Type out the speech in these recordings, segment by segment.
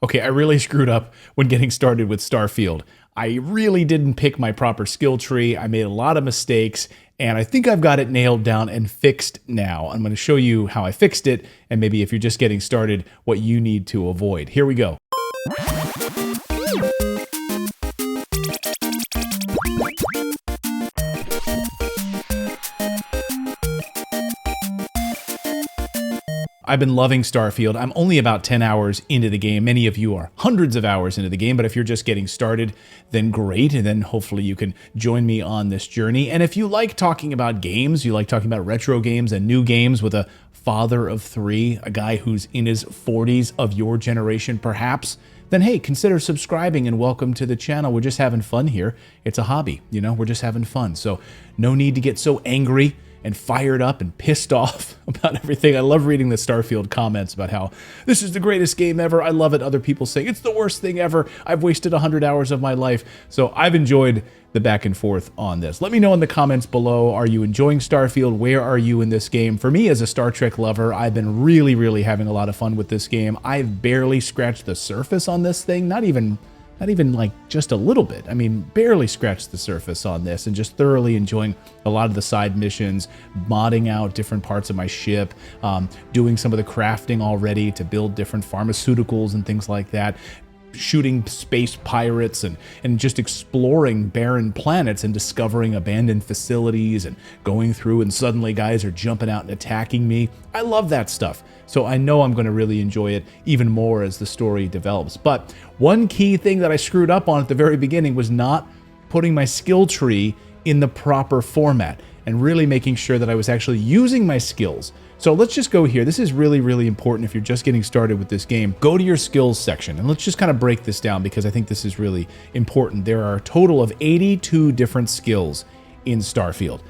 Okay, I really screwed up when getting started with Starfield. I really didn't pick my proper skill tree. I made a lot of mistakes, and I think I've got it nailed down and fixed now. I'm going to show you how I fixed it, and maybe if you're just getting started, what you need to avoid. Here we go. I've been loving Starfield. I'm only about 10 hours into the game. Many of you are hundreds of hours into the game, but if you're just getting started, then great, and then hopefully you can join me on this journey. And if you like talking about games, you like talking about retro games and new games with a father of three, a guy who's in his 40s of your generation perhaps, then hey, consider subscribing and welcome to the channel. We're just having fun here. It's a hobby, you know, we're just having fun. So no need to get so angry and fired up and pissed off about everything. I love reading the Starfield comments about how this is the greatest game ever. I love it. Other people saying it's the worst thing ever. I've wasted 100 hours of my life. So I've enjoyed the back and forth on this. Let me know in the comments below. Are you enjoying Starfield? Where are you in this game? For me, as a Star Trek lover, I've been really having a lot of fun with this game. I've barely scratched the surface on this thing. Not even like just a little bit. I mean, barely scratched the surface on this, and just thoroughly enjoying a lot of the side missions, modding out different parts of my ship, doing some of the crafting already to build different pharmaceuticals and things like that, shooting space pirates and just exploring barren planets and discovering abandoned facilities and going through and suddenly guys are jumping out and attacking me. I love that stuff. So I know I'm going to really enjoy it even more as the story develops. But one key thing that I screwed up on at the very beginning was not putting my skill tree in the proper format and really making sure that I was actually using my skills. So let's just go here. This is really important if you're just getting started with this game. Go to your skills section and let's just kind of break this down because I think this is really important. There are a total of 82 different skills in Starfield,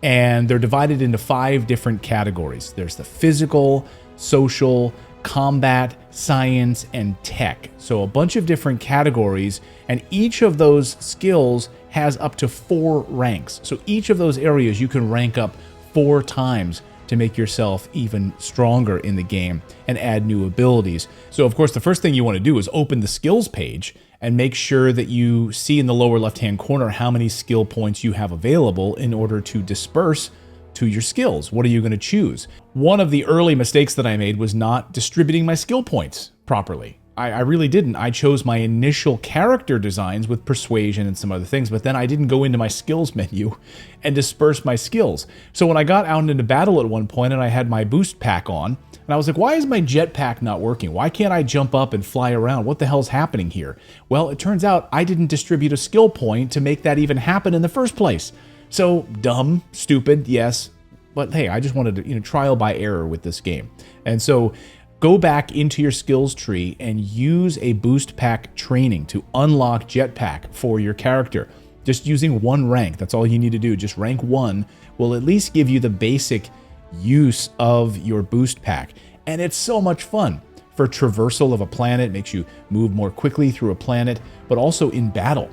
and they're divided into 5 different categories. There's the physical, social, combat, science, and tech. So a bunch of different categories, and each of those skills has up to 4 ranks. So each of those areas you can rank up 4 times to make yourself even stronger in the game and add new abilities. So of course, the first thing you want to do is open the skills page and make sure that you see in the lower left-hand corner how many skill points you have available in order to disperse to your skills. What are you going to choose? One of the early mistakes that I made was not distributing my skill points properly. I really didn't. I chose my initial character designs with Persuasion and some other things, but then I didn't go into my skills menu and disperse my skills. So when I got out into battle at one point and I had my boost pack on, and I was like, why is my jetpack not working? Why can't I jump up and fly around? What the hell's happening here? Well, it turns out I didn't distribute a skill point to make that even happen in the first place. So dumb, stupid, yes, but hey, I just wanted to, trial by error with this game. And so go back into your skills tree and use a boost pack training to unlock Jetpack for your character. Just using 1 rank, that's all you need to do. Just rank 1 will at least give you the basic use of your boost pack. And it's so much fun. For traversal of a planet, makes you move more quickly through a planet, but also in battle.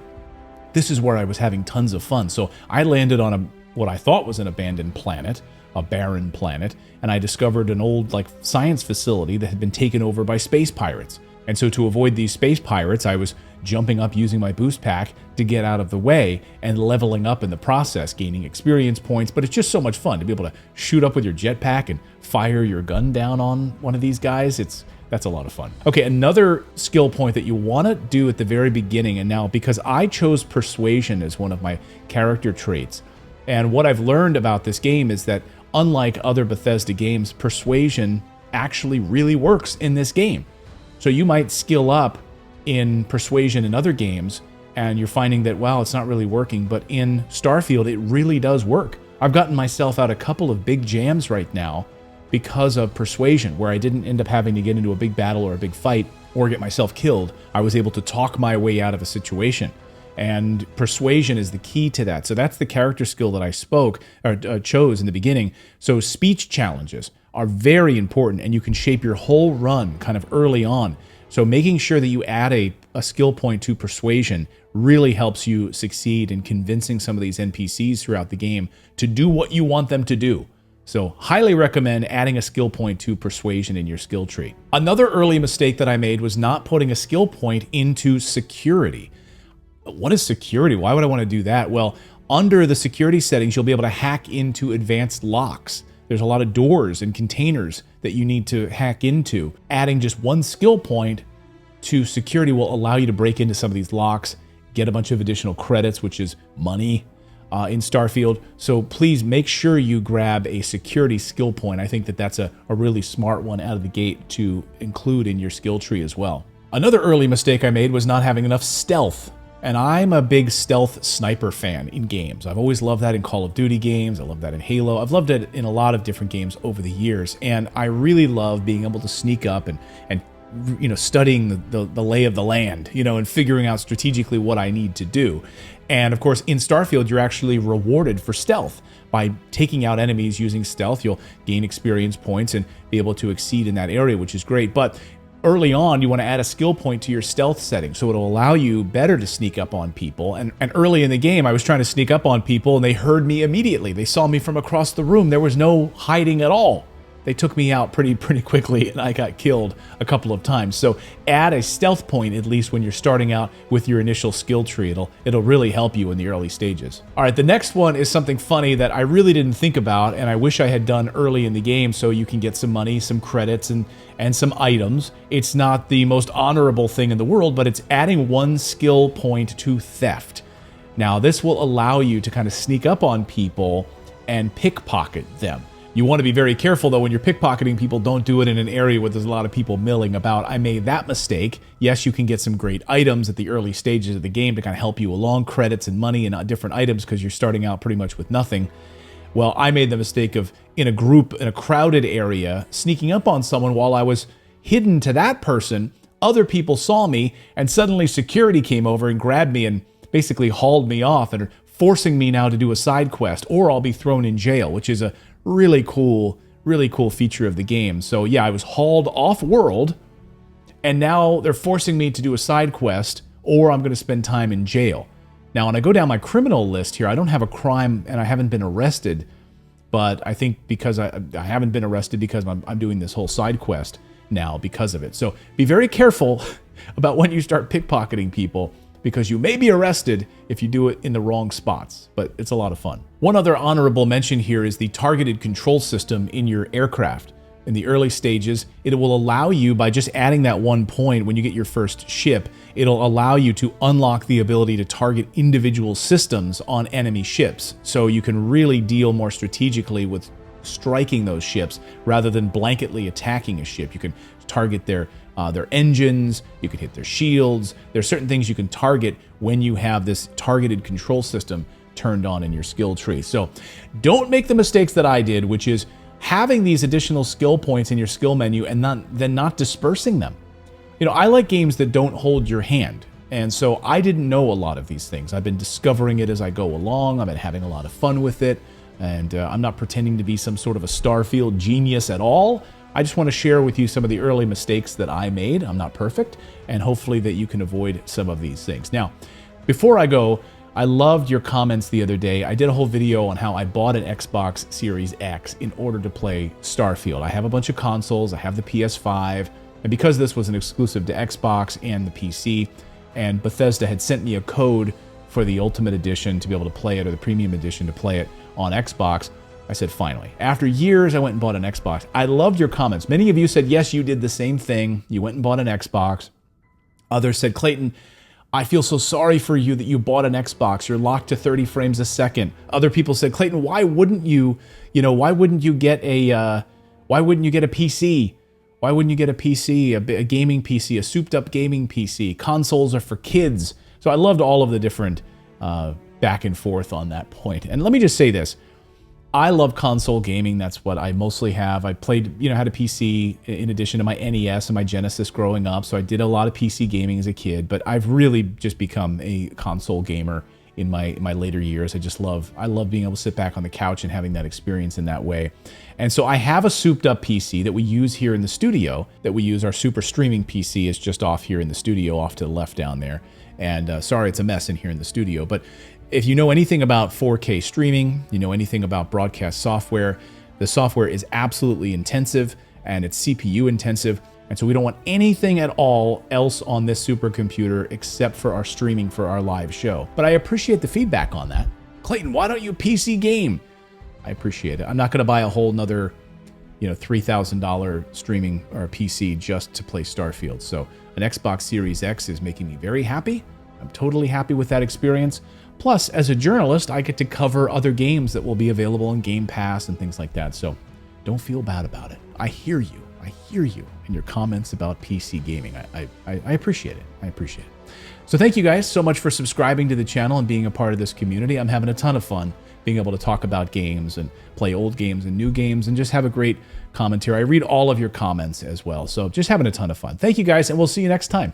This is where I was having tons of fun. So I landed on what I thought was an abandoned planet, a barren planet, and I discovered an old science facility that had been taken over by space pirates. And so to avoid these space pirates, I was jumping up using my boost pack to get out of the way and leveling up in the process, gaining experience points. But it's just so much fun to be able to shoot up with your jetpack and fire your gun down on one of these guys. That's a lot of fun. Okay, another skill point that you want to do at the very beginning, and now because I chose Persuasion as one of my character traits, and what I've learned about this game is that unlike other Bethesda games, Persuasion actually really works in this game. So you might skill up in Persuasion in other games, and you're finding that, wow, it's not really working, but in Starfield, it really does work. I've gotten myself out a couple of big jams right now because of Persuasion, where I didn't end up having to get into a big battle or a big fight or get myself killed. I was able to talk my way out of a situation. And Persuasion is the key to that. So that's the character skill that I chose in the beginning. So speech challenges are very important, and you can shape your whole run kind of early on. So making sure that you add a skill point to Persuasion really helps you succeed in convincing some of these NPCs throughout the game to do what you want them to do. So highly recommend adding a skill point to Persuasion in your skill tree. Another early mistake that I made was not putting a skill point into security. What is security? Why would I want to do that? Well, under the security settings, you'll be able to hack into advanced locks. There's a lot of doors and containers that you need to hack into. Adding just one skill point to security will allow you to break into some of these locks, get a bunch of additional credits, which is money in Starfield. So please make sure you grab a security skill point. I think that that's a really smart one out of the gate to include in your skill tree as well. Another early mistake I made was not having enough stealth. And I'm a big stealth sniper fan in games. I've always loved that in Call of Duty games. I love that in Halo. I've loved it in a lot of different games over the years. And I really love being able to sneak up and studying the lay of the land, and figuring out strategically what I need to do. And of course, in Starfield, you're actually rewarded for stealth. By taking out enemies using stealth, you'll gain experience points and be able to exceed in that area, which is great. But early on, you want to add a skill point to your stealth setting, so it'll allow you better to sneak up on people. And early in the game, I was trying to sneak up on people, and they heard me immediately. They saw me from across the room. There was no hiding at all. They took me out pretty quickly, and I got killed a couple of times. So add a stealth point, at least when you're starting out with your initial skill tree. It'll really help you in the early stages. All right, the next one is something funny that I really didn't think about, and I wish I had done early in the game, so you can get some money, some credits, and some items. It's not the most honorable thing in the world, but it's adding one skill point to theft. Now, this will allow you to kind of sneak up on people and pickpocket them. You want to be very careful, though, when you're pickpocketing people. Don't do it in an area where there's a lot of people milling about. I made that mistake. Yes, you can get some great items at the early stages of the game to kind of help you along, credits and money and different items, because you're starting out pretty much with nothing. Well, I made the mistake of, in a crowded area, sneaking up on someone while I was hidden to that person. Other people saw me, and suddenly security came over and grabbed me and basically hauled me off and are forcing me now to do a side quest, or I'll be thrown in jail, which is a really cool feature of the game. So yeah, I was hauled off world, and now they're forcing me to do a side quest, or I'm going to spend time in jail. Now, when I go down my criminal list here, I don't have a crime and I haven't been arrested, but I think because I haven't been arrested because I'm doing this whole side quest now because of it. So be very careful about when you start pickpocketing people, because you may be arrested if you do it in the wrong spots, but it's a lot of fun. One other honorable mention here is the targeted control system in your aircraft. In the early stages, it will allow you, by just adding that one point when you get your first ship, it'll allow you to unlock the ability to target individual systems on enemy ships. So you can really deal more strategically with striking those ships rather than blanketly attacking a ship. You can target their engines, you can hit their shields. There's certain things you can target when you have this targeted control system turned on in your skill tree. So don't make the mistakes that I did, which is having these additional skill points in your skill menu and then not dispersing them. I like games that don't hold your hand. And so I didn't know a lot of these things. I've been discovering it as I go along. I've been having a lot of fun with it. And I'm not pretending to be some sort of a Starfield genius at all. I just want to share with you some of the early mistakes that I made. I'm not perfect, and hopefully that you can avoid some of these things. Now, before I go, I loved your comments the other day. I did a whole video on how I bought an Xbox Series X in order to play Starfield. I have a bunch of consoles. I have the PS5, and because this was an exclusive to Xbox and the PC, and Bethesda had sent me a code for the Ultimate Edition to be able to play it, or the Premium Edition to play it on Xbox, I said, finally. After years, I went and bought an Xbox. I loved your comments. Many of you said, yes, you did the same thing. You went and bought an Xbox. Others said, Clayton, I feel so sorry for you that you bought an Xbox. You're locked to 30 frames a second. Other people said, Clayton, why wouldn't you get a PC? Why wouldn't you get a PC, a gaming PC, a souped up gaming PC? Consoles are for kids. So I loved all of the different back and forth on that point. And let me just say this. I love console gaming. That's what I mostly have. I played, had a PC in addition to my NES and my Genesis growing up. So I did a lot of PC gaming as a kid, but I've really just become a console gamer in my later years. I love being able to sit back on the couch and having that experience in that way. And so I have a souped up PC that we use here in the studio, our super streaming PC is just off here in the studio, off to the left down there. And sorry, it's a mess in here in the studio, but if you know anything about 4K streaming, you know anything about broadcast software, The software is absolutely intensive and it's CPU intensive. And so we don't want anything at all else on this supercomputer except for our streaming for our live show. But I appreciate the feedback on that. Clayton, why don't you PC game? I appreciate it. I'm not going to buy a whole nother, $3,000 streaming or PC just to play Starfield. So an Xbox Series X is making me very happy. I'm totally happy with that experience. Plus, as a journalist, I get to cover other games that will be available on Game Pass and things like that. So don't feel bad about it. I hear you. I hear you in your comments about PC gaming. I appreciate it. I appreciate it. So thank you guys so much for subscribing to the channel and being a part of this community. I'm having a ton of fun being able to talk about games and play old games and new games and just have a great commentary. I read all of your comments as well. So just having a ton of fun. Thank you guys, and we'll see you next time.